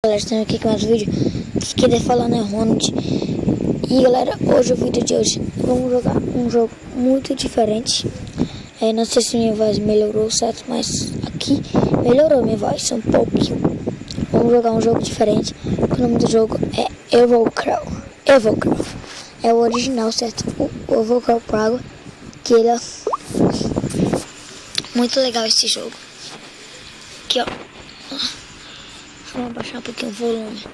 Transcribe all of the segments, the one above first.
Galera, estamos aqui com mais um vídeo. Quem tá falando é Ronald. E galera, hoje o vídeo de hoje vamos jogar um jogo muito diferente. Não sei se minha voz melhorou, certo? Mas aqui melhorou minha voz um pouquinho. Vamos jogar um jogo diferente. O nome do jogo é Evolcrawl. É o original, certo? O Evolcrawl Praga. Que ele é muito legal esse jogo. Aqui ó. Vamos abaixar um pouquinho o volume.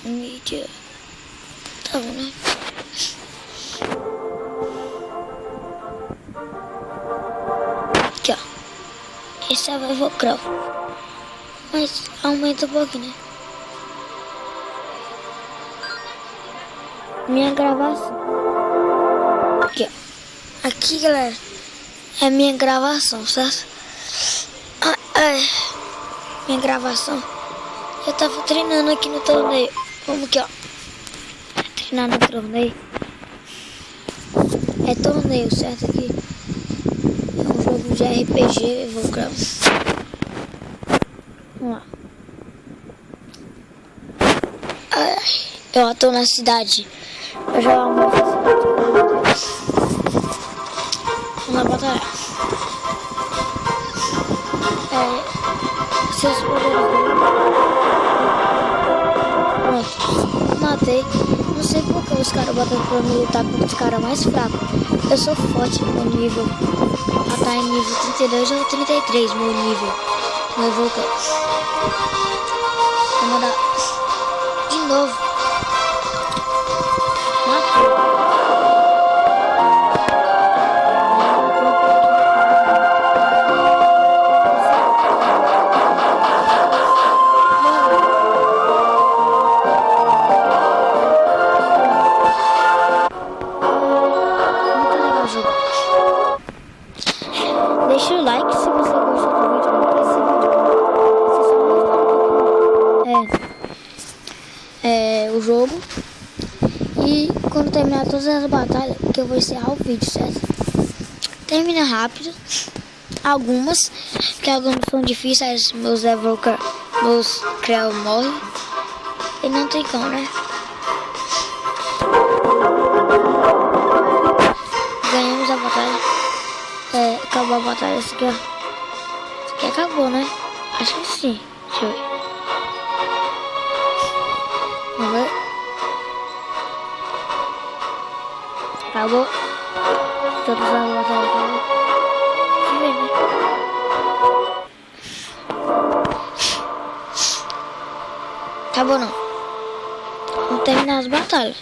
Mídia. Tá bom, né? Aqui, ó. Esse é o Evolcrawl. Mas aumenta um pouquinho, né? Minha gravação. Aqui, ó. Aqui, galera, é minha gravação, certo? Minha gravação. Eu tava treinando aqui no torneio. Vamos aqui, ó. Treinar no torneio. É torneio, certo? Aqui é um jogo de RPG, Evolcrawl. Vamos lá. Eu tô na cidade. Eu já amo essa cidade. Vamos lá, batalha. Seus poderes. Pronto. Matei. Não sei por que os caras botam pra me lutar com os caras mais fracos. Eu sou forte no nível. Tá em nível 32 ou 33, meu nível. No Evolcrawl. Vou mandar de novo. Matei. Deixa o like se você gostou do vídeo, porque esse vídeo o jogo. E quando terminar todas as batalhas, que eu vou encerrar o vídeo, certo? Termina rápido. Algumas, que algumas são difíceis, meus Evolcrawl morrem. E não tem como, né? Ganhamos a batalha. Acabou a batalha. Esse aqui, ó. Esse aqui acabou, né? Acho que sim. Deixa eu ver. Vamos ver. Acabou. Todas as batalhas acabou. Deixa eu ver, né? Acabou não. Vamos terminar as batalhas.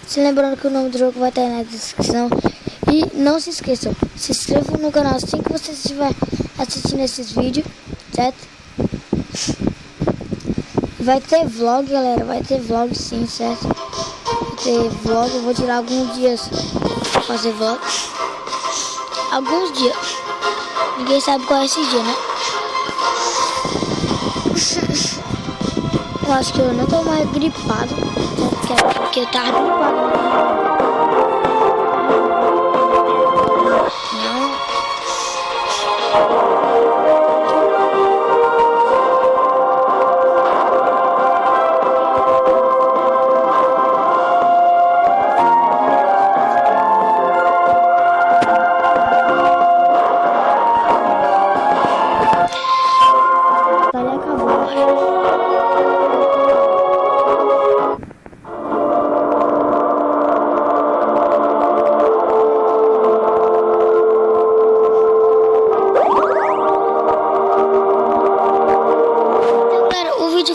Se lembrando que o nome do jogo vai estar na descrição. E não se esqueçam, se inscrevam no canal assim que você estiver assistindo esses vídeos, certo? Vai ter vlog, galera, vai ter vlog sim, certo? Vai ter vlog, eu vou tirar alguns dias pra fazer vlog. Alguns dias. Ninguém sabe qual é esse dia, né? Eu acho que eu não tô mais gripado, porque eu tava gripado.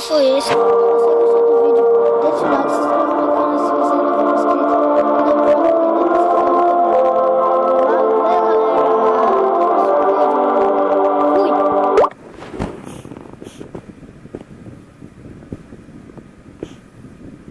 Foi esse.